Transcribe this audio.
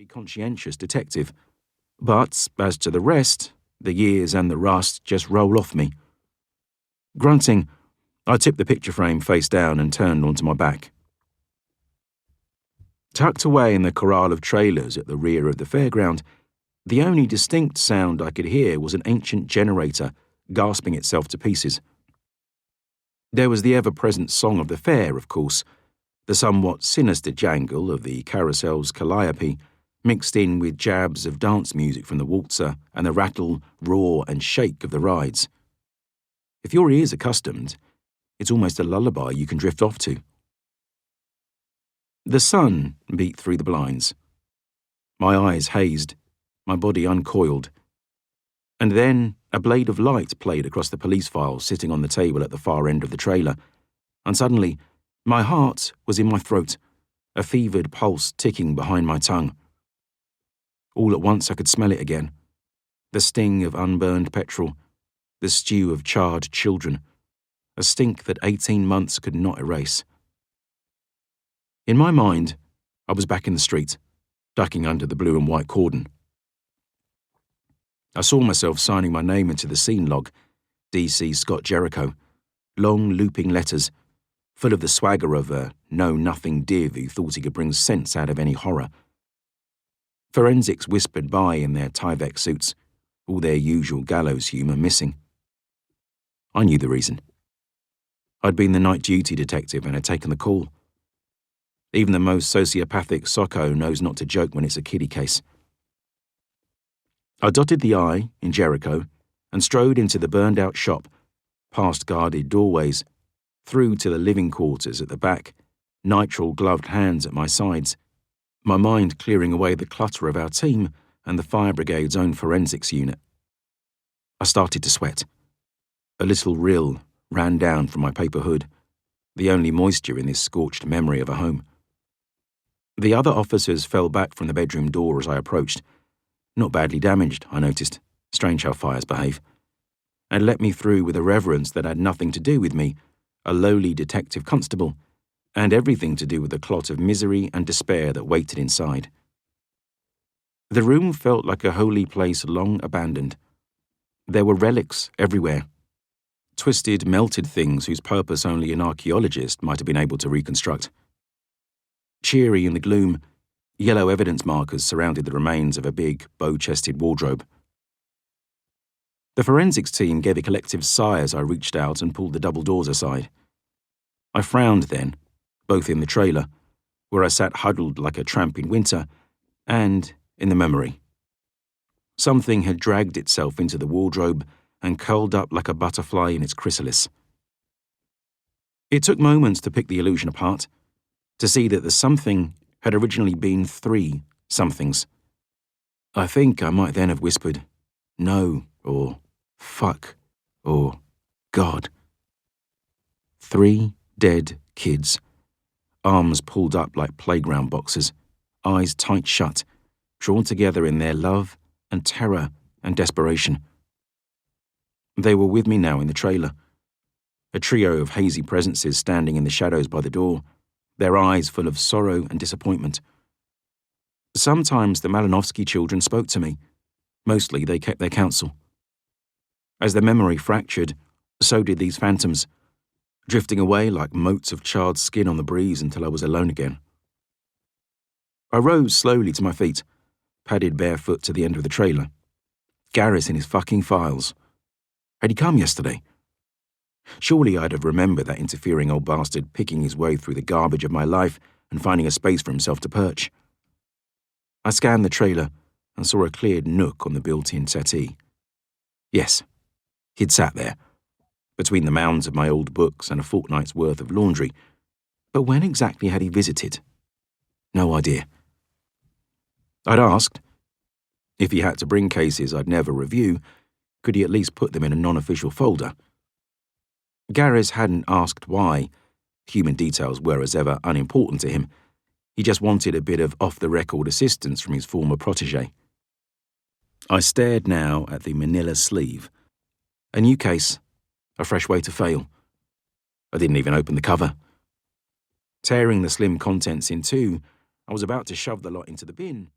conscientious detective. But, as to the rest, the years and the rust just roll off me. Grunting, I tipped the picture frame face down and turned onto my back. Tucked away in the corral of trailers at the rear of the fairground, the only distinct sound I could hear was an ancient generator gasping itself to pieces. There was the ever-present song of the fair, of course, the somewhat sinister jangle of the carousel's calliope, mixed in with jabs of dance music from the waltzer and the rattle, roar and shake of the rides. If your ear's accustomed, it's almost a lullaby you can drift off to. The sun beat through the blinds. My eyes hazed, my body uncoiled. And then a blade of light played across the police file sitting on the table at the far end of the trailer, and suddenly my heart was in my throat, a fevered pulse ticking behind my tongue. All at once I could smell it again. The sting of unburned petrol, the stew of charred children, a stink that 18 months could not erase. In my mind, I was back in the street, ducking under the blue and white cordon. I saw myself signing my name into the scene log, DC Scott Jericho, long looping letters, full of the swagger of a know-nothing div who thought he could bring sense out of any horror. Forensics whispered by in their Tyvek suits, all their usual gallows humour missing. I knew the reason. I'd been the night duty detective and had taken the call. Even the most sociopathic socko knows not to joke when it's a kiddie case. I dotted the I in Jericho and strode into the burned-out shop, past guarded doorways, through to the living quarters at the back, nitrile-gloved hands at my sides, my mind clearing away the clutter of our team and the fire brigade's own forensics unit. I started to sweat. A little rill ran down from my paper hood, the only moisture in this scorched memory of a home. The other officers fell back from the bedroom door as I approached, not badly damaged, I noticed, strange how fires behave, and let me through with a reverence that had nothing to do with me, a lowly detective constable, and everything to do with the clot of misery and despair that waited inside. The room felt like a holy place long abandoned. There were relics everywhere, twisted, melted things whose purpose only an archaeologist might have been able to reconstruct. Cheery in the gloom, yellow evidence markers surrounded the remains of a big, bow-chested wardrobe. The forensics team gave a collective sigh as I reached out and pulled the double doors aside. I frowned then, both in the trailer, where I sat huddled like a tramp in winter, and in the memory. Something had dragged itself into the wardrobe and curled up like a butterfly in its chrysalis. It took moments to pick the illusion apart, to see that the something had originally been 3 somethings. I think I might then have whispered, no, or fuck, or God. 3 dead kids, arms pulled up like playground boxes, eyes tight shut, drawn together in their love and terror and desperation. They were with me now in the trailer, a trio of hazy presences standing in the shadows by the door, their eyes full of sorrow and disappointment. Sometimes the Malinowski children spoke to me. Mostly they kept their counsel. As the memory fractured, so did these phantoms, drifting away like motes of charred skin on the breeze until I was alone again. I rose slowly to my feet, padded barefoot to the end of the trailer. Garris in his fucking files. Had he come yesterday? Surely I'd have remembered that interfering old bastard picking his way through the garbage of my life and finding a space for himself to perch. I scanned the trailer and saw a cleared nook on the built-in settee. Yes, he'd sat there, between the mounds of my old books and a fortnight's worth of laundry. But when exactly had he visited? No idea. I'd asked. If he had to bring cases I'd never review, could he at least put them in a non-official folder? Garris hadn't asked why. Human details were as ever unimportant to him. He just wanted a bit of off-the-record assistance from his former protégé. I stared now at the manila sleeve. A new case, a fresh way to fail. I didn't even open the cover. Tearing the slim contents in two, I was about to shove the lot into the bin